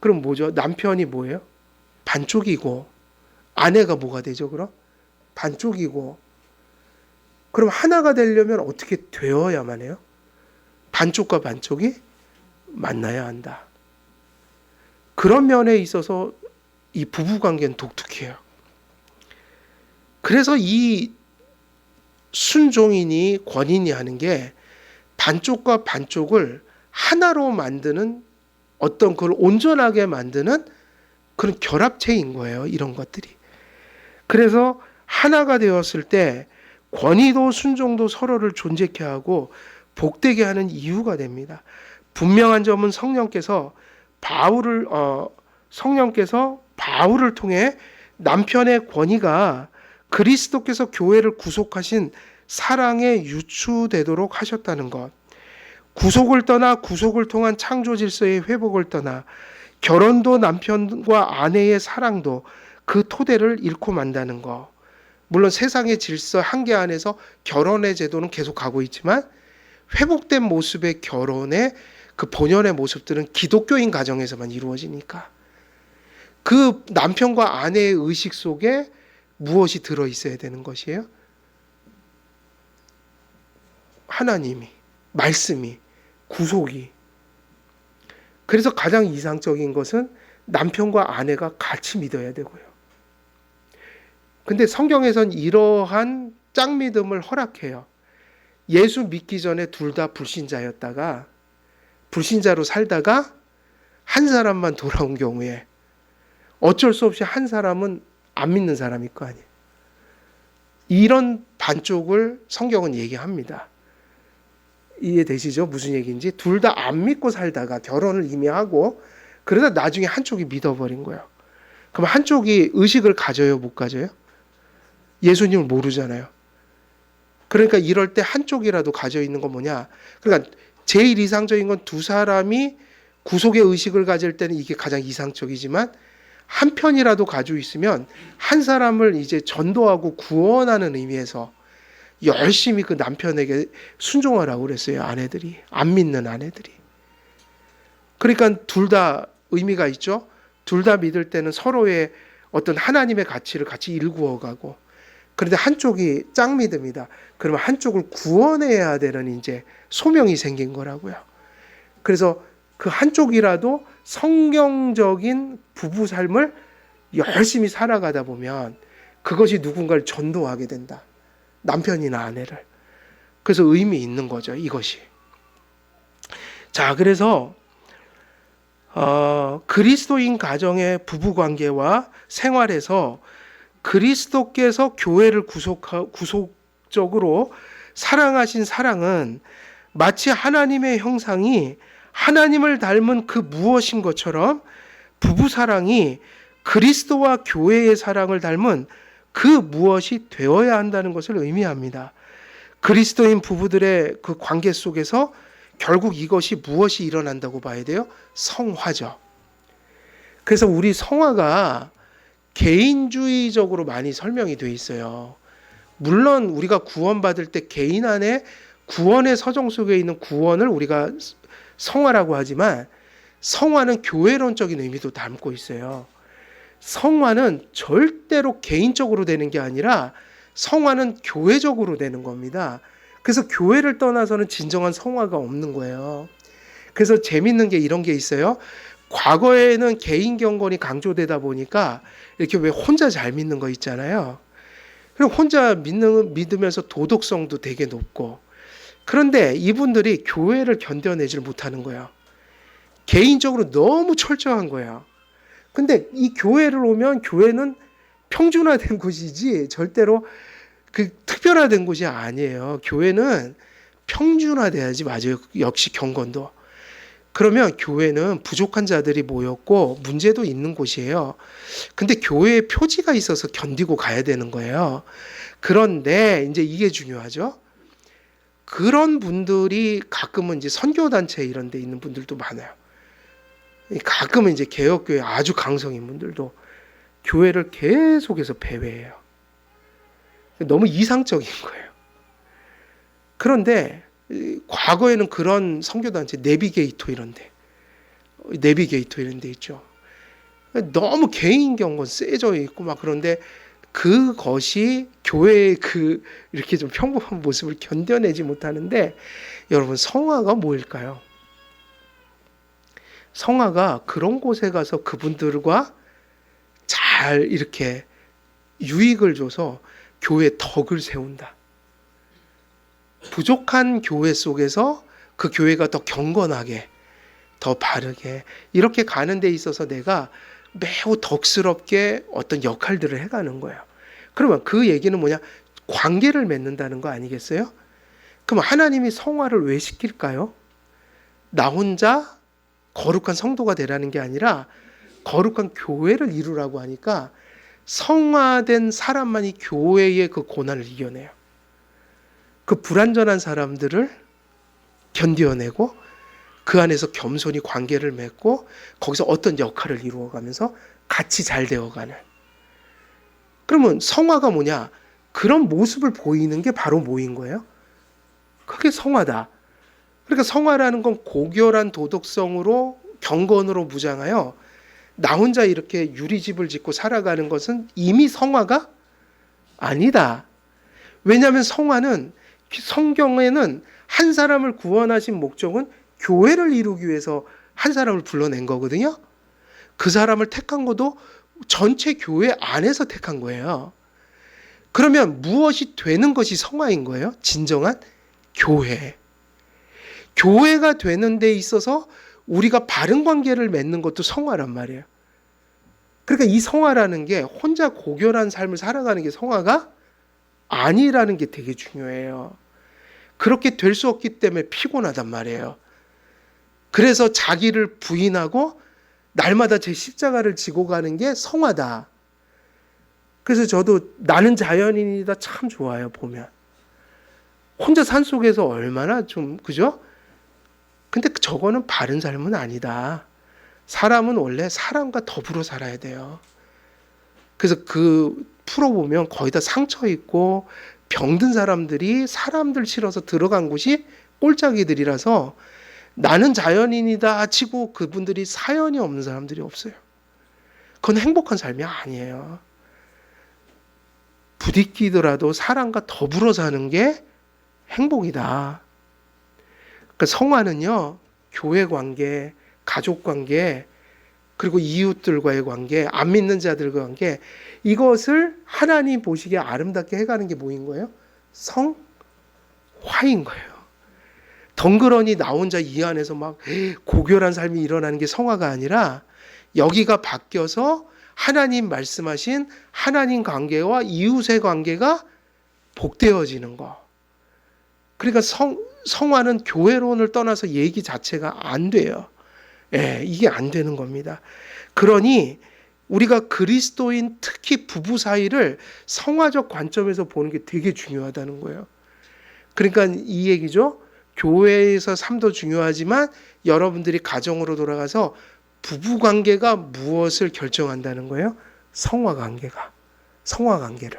그럼 뭐죠? 남편이 뭐예요? 반쪽이고 아내가 뭐가 되죠? 그럼 반쪽이고 그럼 하나가 되려면 어떻게 되어야만 해요? 반쪽과 반쪽이 만나야 한다. 그런 면에 있어서 이 부부관계는 독특해요. 그래서 이 순종이니 권인이 하는 게 반쪽과 반쪽을 하나로 만드는 어떤 그걸 온전하게 만드는 그런 결합체인 거예요. 이런 것들이. 그래서 하나가 되었을 때 권위도 순종도 서로를 존재케 하고 복되게 하는 이유가 됩니다. 분명한 점은 성령께서 바울을 통해 남편의 권위가 그리스도께서 교회를 구속하신 사랑에 유추되도록 하셨다는 것. 구속을 떠나 구속을 통한 창조 질서의 회복을 떠나 결혼도 남편과 아내의 사랑도 그 토대를 잃고 만다는 것. 물론 세상의 질서 한계 안에서 결혼의 제도는 계속 가고 있지만 회복된 모습의 결혼의 그 본연의 모습들은 기독교인 가정에서만 이루어지니까 그 남편과 아내의 의식 속에 무엇이 들어있어야 되는 것이에요? 하나님이, 말씀이, 구속이. 그래서 가장 이상적인 것은 남편과 아내가 같이 믿어야 되고요. 근데 성경에선 이러한 짝믿음을 허락해요. 예수 믿기 전에 둘 다 불신자였다가 불신자로 살다가 한 사람만 돌아온 경우에 어쩔 수 없이 한 사람은 안 믿는 사람일 거 아니에요. 이런 반쪽을 성경은 얘기합니다. 이해되시죠? 무슨 얘기인지. 둘 다 안 믿고 살다가 결혼을 이미 하고 그러다 나중에 한쪽이 믿어버린 거예요. 그럼 한쪽이 의식을 가져요? 못 가져요? 예수님을 모르잖아요. 그러니까 이럴 때 한쪽이라도 가져 있는 건 뭐냐? 그러니까 제일 이상적인 건 두 사람이 구속의 의식을 가질 때는 이게 가장 이상적이지만 한 편이라도 가지고 있으면 한 사람을 이제 전도하고 구원하는 의미에서 열심히 그 남편에게 순종하라고 그랬어요. 아내들이. 안 믿는 아내들이. 그러니까 둘 다 의미가 있죠. 둘 다 믿을 때는 서로의 어떤 하나님의 가치를 같이 일구어가고 그런데 한쪽이 짝믿음이다. 그러면 한쪽을 구원해야 되는 이제 소명이 생긴 거라고요. 그래서 그 한쪽이라도 성경적인 부부 삶을 열심히 살아가다 보면 그것이 누군가를 전도하게 된다. 남편이나 아내를. 그래서 의미 있는 거죠. 이것이. 자, 그래서 그리스도인 가정의 부부관계와 생활에서 그리스도께서 교회를 구속적으로 사랑하신 사랑은 마치 하나님의 형상이 하나님을 닮은 그 무엇인 것처럼 부부사랑이 그리스도와 교회의 사랑을 닮은 그 무엇이 되어야 한다는 것을 의미합니다. 그리스도인 부부들의 그 관계 속에서 결국 이것이 무엇이 일어난다고 봐야 돼요? 성화죠. 그래서 우리 성화가 개인주의적으로 많이 설명이 돼 있어요. 물론 우리가 구원받을 때 개인 안에 구원의 서정 속에 있는 구원을 우리가 성화라고 하지만 성화는 교회론적인 의미도 담고 있어요. 성화는 절대로 개인적으로 되는 게 아니라 성화는 교회적으로 되는 겁니다. 그래서 교회를 떠나서는 진정한 성화가 없는 거예요. 그래서 재밌는 게 이런 게 있어요. 과거에는 개인 경건이 강조되다 보니까 이렇게 왜 혼자 잘 믿는 거 있잖아요. 그리고 혼자 믿으면서 도덕성도 되게 높고. 그런데 이분들이 교회를 견뎌내질 못하는 거예요. 개인적으로 너무 철저한 거야. 근데 이 교회를 오면 교회는 평준화된 곳이지 절대로 그 특별화된 곳이 아니에요. 교회는 평준화돼야지 맞아요. 역시 경건도. 그러면 교회는 부족한 자들이 모였고 문제도 있는 곳이에요. 근데 교회에 표지가 있어서 견디고 가야 되는 거예요. 그런데 이제 이게 중요하죠. 그런 분들이 가끔은 이제 선교단체 이런 데 있는 분들도 많아요. 가끔은 이제 개혁교회 아주 강성인 분들도 교회를 계속해서 배회해요. 너무 이상적인 거예요. 그런데 과거에는 그런 선교단체 내비게이터 이런 데 있죠. 너무 개인 경건 세져 있고 막 그런데 그것이 교회의 이렇게 좀 평범한 모습을 견뎌내지 못하는데, 여러분 성화가 뭐일까요? 성화가 그런 곳에 가서 그분들과 잘 이렇게 유익을 줘서 교회의 덕을 세운다. 부족한 교회 속에서 그 교회가 더 경건하게, 더 바르게 이렇게 가는 데 있어서 내가 매우 덕스럽게 어떤 역할들을 해가는 거예요. 그러면 그 얘기는 뭐냐? 관계를 맺는다는 거 아니겠어요? 그럼 하나님이 성화를 왜 시킬까요? 나 혼자 거룩한 성도가 되라는 게 아니라 거룩한 교회를 이루라고 하니까 성화된 사람만이 교회의 그 고난을 이겨내요. 그 불완전한 사람들을 견뎌내고 그 안에서 겸손히 관계를 맺고 거기서 어떤 역할을 이루어가면서 같이 잘 되어가는. 그러면 성화가 뭐냐? 그런 모습을 보이는 게 바로 뭐인 거예요? 그게 성화다. 그러니까 성화라는 건 고결한 도덕성으로 경건으로 무장하여 나 혼자 이렇게 유리집을 짓고 살아가는 것은 이미 성화가 아니다. 왜냐하면 성화는 성경에는 한 사람을 구원하신 목적은 교회를 이루기 위해서 한 사람을 불러낸 거거든요. 그 사람을 택한 것도 전체 교회 안에서 택한 거예요. 그러면 무엇이 되는 것이 성화인 거예요? 진정한 교회. 교회가 되는 데 있어서 우리가 바른 관계를 맺는 것도 성화란 말이에요. 그러니까 이 성화라는 게 혼자 고결한 삶을 살아가는 게 성화가 아니라는 게 되게 중요해요. 그렇게 될 수 없기 때문에 피곤하단 말이에요. 그래서 자기를 부인하고 날마다 제 십자가를 지고 가는 게 성화다. 그래서 저도 나는 자연인이다 참 좋아요, 보면. 혼자 산속에서 얼마나 좀, 그죠? 근데 저거는 바른 삶은 아니다. 사람은 원래 사람과 더불어 살아야 돼요. 그래서 그 풀어보면 거의 다 상처 있고 병든 사람들이 사람들 실어서 들어간 곳이 꼴짜기들이라서 나는 자연인이다 치고 그분들이 사연이 없는 사람들이 없어요. 그건 행복한 삶이 아니에요. 부딪히더라도 사람과 더불어 사는 게 행복이다. 그러니까 성화는요, 교회 관계, 가족 관계, 그리고 이웃들과의 관계, 안 믿는 자들과의 관계, 이것을 하나님 보시기에 아름답게 해가는 게 뭐인 거예요? 성화인 거예요. 덩그러니 나 혼자 이 안에서 막 고결한 삶이 일어나는 게 성화가 아니라 여기가 바뀌어서 하나님 말씀하신 하나님 관계와 이웃의 관계가 복되어지는 거. 그러니까 성화는 교회론을 떠나서 얘기 자체가 안 돼요. 예, 이게 안 되는 겁니다. 그러니 우리가 그리스도인 특히 부부 사이를 성화적 관점에서 보는 게 되게 중요하다는 거예요. 그러니까 이 얘기죠. 교회에서 삶도 중요하지만 여러분들이 가정으로 돌아가서 부부 관계가 무엇을 결정한다는 거예요? 성화 관계가. 성화 관계를.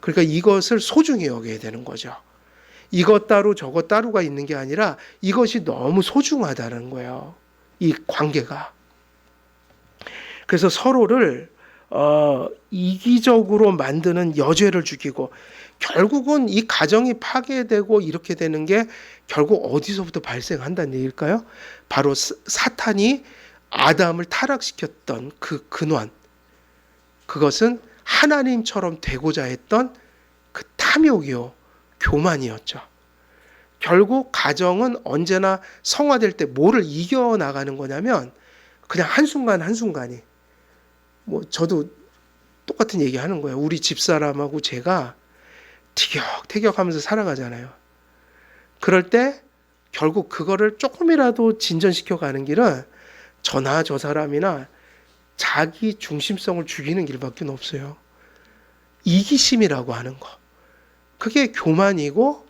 그러니까 이것을 소중히 여겨야 되는 거죠. 이것 따로 저것 따로가 있는 게 아니라 이것이 너무 소중하다는 거예요. 이 관계가. 그래서 서로를 이기적으로 만드는 여죄를 죽이고 결국은 이 가정이 파괴되고 이렇게 되는 게 결국 어디서부터 발생한다는 얘기일까요? 바로 사탄이 아담을 타락시켰던 그 근원. 그것은 하나님처럼 되고자 했던 그 탐욕이요, 교만이었죠. 결국 가정은 언제나 성화될 때 뭐를 이겨나가는 거냐면 그냥 한순간 한순간이, 뭐 저도 똑같은 얘기 하는 거예요. 우리 집사람하고 제가 티격태격하면서 살아가잖아요. 그럴 때 결국 그거를 조금이라도 진전시켜 가는 길은 저나 저 사람이나 자기 중심성을 죽이는 길밖에 없어요. 이기심이라고 하는 거. 그게 교만이고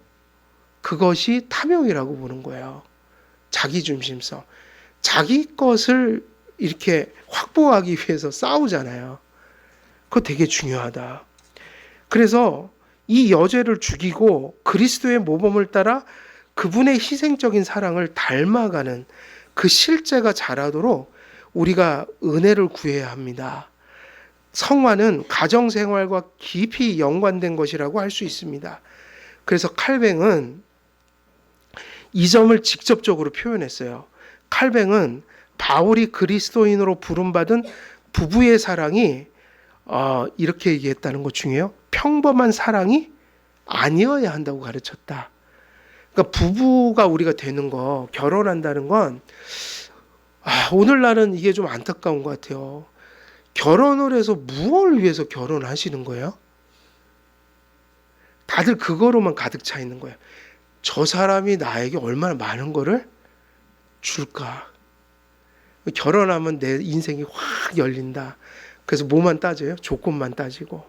그것이 탐욕이라고 보는 거예요. 자기 중심성. 자기 것을 이렇게 확보하기 위해서 싸우잖아요. 그거 되게 중요하다. 그래서 이 여죄를 죽이고 그리스도의 모범을 따라 그분의 희생적인 사랑을 닮아가는 그 실제가 자라도록 우리가 은혜를 구해야 합니다. 성화는 가정생활과 깊이 연관된 것이라고 할 수 있습니다. 그래서 칼뱅은 이 점을 직접적으로 표현했어요. 칼뱅은 바울이 그리스도인으로 부름받은 부부의 사랑이 이렇게 얘기했다는 것 중에요. 평범한 사랑이 아니어야 한다고 가르쳤다. 그러니까 부부가 우리가 되는 거, 결혼한다는 건 오늘날은 이게 좀 안타까운 것 같아요. 결혼을 해서 무엇을 위해서 결혼하시는 거예요? 다들 그거로만 가득 차 있는 거예요. 저 사람이 나에게 얼마나 많은 거를 줄까? 결혼하면 내 인생이 확 열린다. 그래서 뭐만 따져요? 조건만 따지고.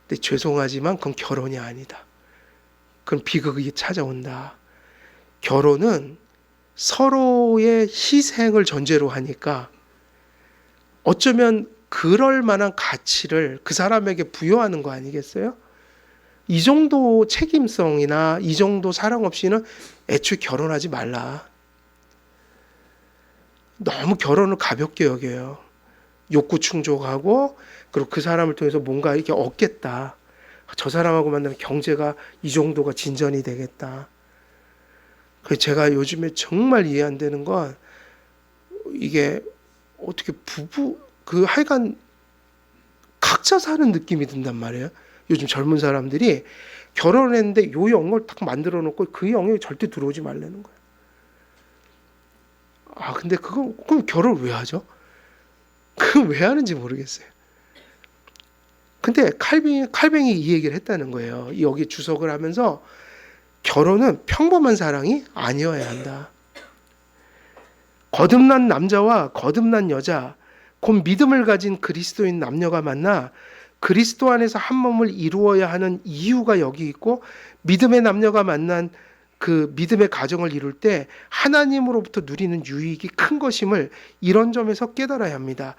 근데 죄송하지만 그건 결혼이 아니다. 그건 비극이 찾아온다. 결혼은 서로의 희생을 전제로 하니까 어쩌면 그럴 만한 가치를 그 사람에게 부여하는 거 아니겠어요? 이 정도 책임성이나 이 정도 사랑 없이는 애초에 결혼하지 말라. 너무 결혼을 가볍게 여겨요. 욕구 충족하고 그리고 그 사람을 통해서 뭔가 이렇게 얻겠다. 저 사람하고 만나면 경제가 이 정도가 진전이 되겠다. 그래서 제가 요즘에 정말 이해 안 되는 건 이게 어떻게 부부 하여간 각자 사는 느낌이 든단 말이에요. 요즘 젊은 사람들이 결혼했는데 요 영역을 딱 만들어 놓고 그 영역에 절대 들어오지 말라는 거예요. 근데 그럼 결혼을 왜 하죠? 그건 왜 하는지 모르겠어요. 근데 칼뱅이 이 얘기를 했다는 거예요. 여기 주석을 하면서 결혼은 평범한 사랑이 아니어야 한다. 거듭난 남자와 거듭난 여자, 곧 믿음을 가진 그리스도인 남녀가 만나 그리스도 안에서 한 몸을 이루어야 하는 이유가 여기 있고, 믿음의 남녀가 만난 그 믿음의 가정을 이룰 때 하나님으로부터 누리는 유익이 큰 것임을 이런 점에서 깨달아야 합니다.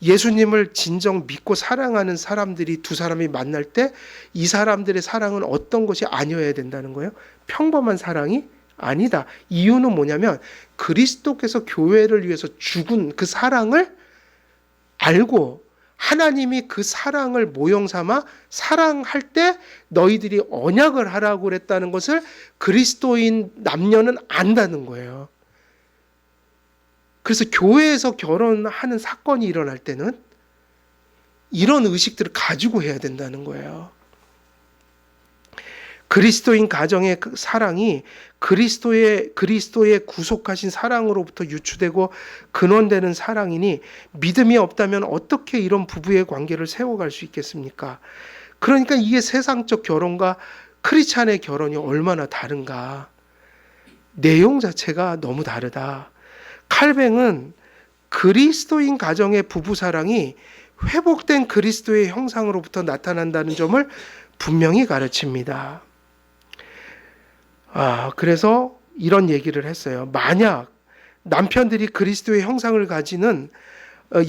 예수님을 진정 믿고 사랑하는 사람들이 두 사람이 만날 때 이 사람들의 사랑은 어떤 것이 아니어야 된다는 거예요. 평범한 사랑이 아니다. 이유는 뭐냐면 그리스도께서 교회를 위해서 죽은 그 사랑을 알고 하나님이 그 사랑을 모형 삼아 사랑할 때 너희들이 언약을 하라고 그랬다는 것을 그리스도인 남녀는 안다는 거예요. 그래서 교회에서 결혼하는 사건이 일어날 때는 이런 의식들을 가지고 해야 된다는 거예요. 그리스도인 가정의 그 사랑이 그리스도의 구속하신 사랑으로부터 유추되고 근원되는 사랑이니 믿음이 없다면 어떻게 이런 부부의 관계를 세워갈 수 있겠습니까? 그러니까 이게 세상적 결혼과 크리스찬의 결혼이 얼마나 다른가. 내용 자체가 너무 다르다. 칼뱅은 그리스도인 가정의 부부 사랑이 회복된 그리스도의 형상으로부터 나타난다는 점을 분명히 가르칩니다. 그래서 이런 얘기를 했어요. 만약 남편들이 그리스도의 형상을 가지는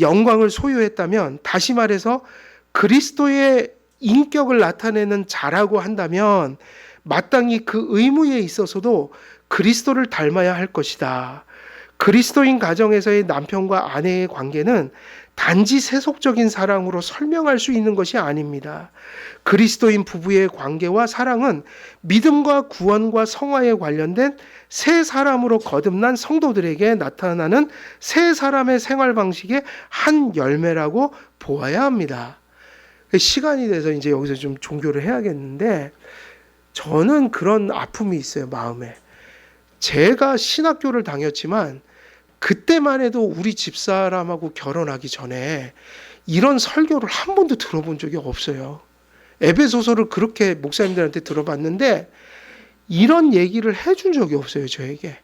영광을 소유했다면, 다시 말해서 그리스도의 인격을 나타내는 자라고 한다면 마땅히 그 의무에 있어서도 그리스도를 닮아야 할 것이다. 그리스도인 가정에서의 남편과 아내의 관계는 단지 세속적인 사랑으로 설명할 수 있는 것이 아닙니다. 그리스도인 부부의 관계와 사랑은 믿음과 구원과 성화에 관련된 새 사람으로 거듭난 성도들에게 나타나는 새 사람의 생활 방식의 한 열매라고 보아야 합니다. 시간이 돼서 이제 여기서 좀 종교를 해야겠는데, 저는 그런 아픔이 있어요, 마음에. 제가 신학교를 다녔지만 그때만 해도 우리 집사람하고 결혼하기 전에 이런 설교를 한 번도 들어본 적이 없어요. 에베소서를 그렇게 목사님들한테 들어봤는데 이런 얘기를 해준 적이 없어요, 저에게.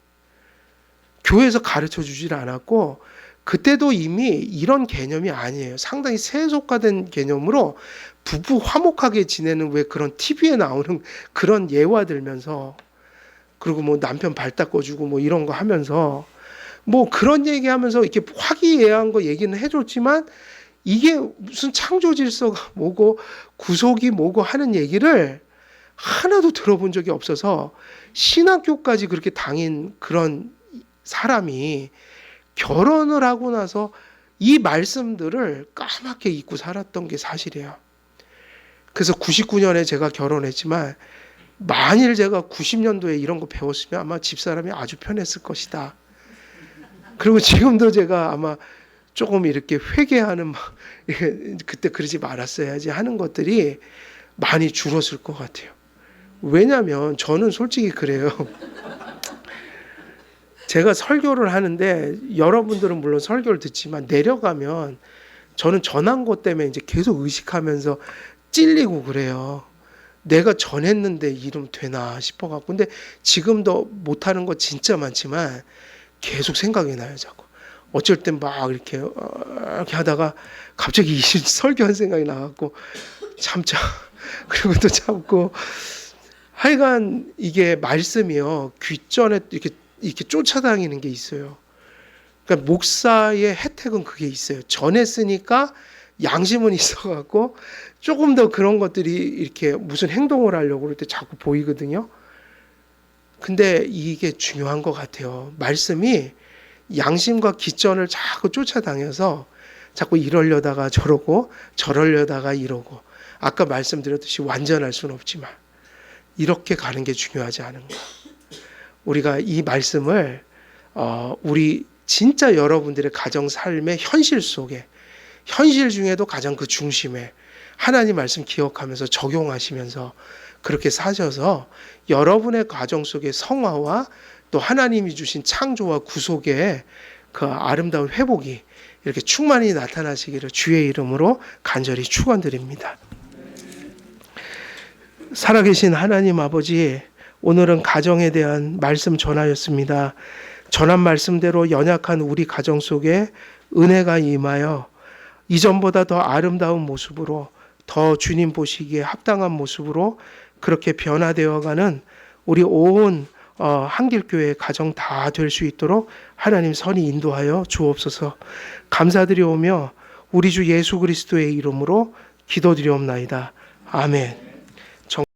교회에서 가르쳐 주질 않았고, 그때도 이미 이런 개념이 아니에요. 상당히 세속화된 개념으로 부부 화목하게 지내는 왜 그런 TV에 나오는 그런 예화 들면서, 그리고 뭐 남편 발 닦아주고 뭐 이런 거 하면서 뭐 그런 얘기하면서 이렇게 화기애애한 거 얘기는 해줬지만 이게 무슨 창조 질서가 뭐고 구속이 뭐고 하는 얘기를 하나도 들어본 적이 없어서 신학교까지 그렇게 다닌 그런 사람이 결혼을 하고 나서 이 말씀들을 까맣게 잊고 살았던 게 사실이에요. 그래서 99년에 제가 결혼했지만 만일 제가 90년도에 이런 거 배웠으면 아마 집사람이 아주 편했을 것이다. 그리고 지금도 제가 아마 조금 이렇게 회개하는 막 그때 그러지 말았어야지 하는 것들이 많이 줄었을 것 같아요. 왜냐하면 저는 솔직히 그래요. 제가 설교를 하는데 여러분들은 물론 설교를 듣지만 내려가면 저는 전한 것 때문에 이제 계속 의식하면서 찔리고 그래요. 내가 전했는데 이름 되나 싶어갖고. 근데 지금도 못하는 거 진짜 많지만 계속 생각이 나요, 자꾸. 어쩔 땐 막 이렇게 하다가 갑자기 이 설교한 생각이 나갖고 참자. 그리고 또 참고. 하여간 이게 말씀이요, 귓전에 이렇게 쫓아다니는 게 있어요. 그러니까 목사의 혜택은 그게 있어요. 전했으니까 양심은 있어갖고 조금 더 그런 것들이 이렇게 무슨 행동을 하려고 그럴 때 자꾸 보이거든요. 근데 이게 중요한 것 같아요. 말씀이 양심과 기전을 자꾸 쫓아다녀서 자꾸 이러려다가 저러고 저러려다가 이러고, 아까 말씀드렸듯이 완전할 수는 없지만 이렇게 가는 게 중요하지 않은가. 우리가 이 말씀을 우리 진짜 여러분들의 가정 삶의 현실 속에, 현실 중에도 가장 그 중심에 하나님 말씀 기억하면서 적용하시면서 그렇게 사셔서 여러분의 가정 속의 성화와 또 하나님이 주신 창조와 구속의 그 아름다운 회복이 이렇게 충만히 나타나시기를 주의 이름으로 간절히 축원드립니다. 살아계신 하나님 아버지, 오늘은 가정에 대한 말씀 전하였습니다. 전한 말씀대로 연약한 우리 가정 속에 은혜가 임하여 이전보다 더 아름다운 모습으로, 더 주님 보시기에 합당한 모습으로 그렇게 변화되어가는 우리 온 한길교회 가정 다 될 수 있도록 하나님 선히 인도하여 주옵소서. 감사드리오며 우리 주 예수 그리스도의 이름으로 기도드리옵나이다. 아멘.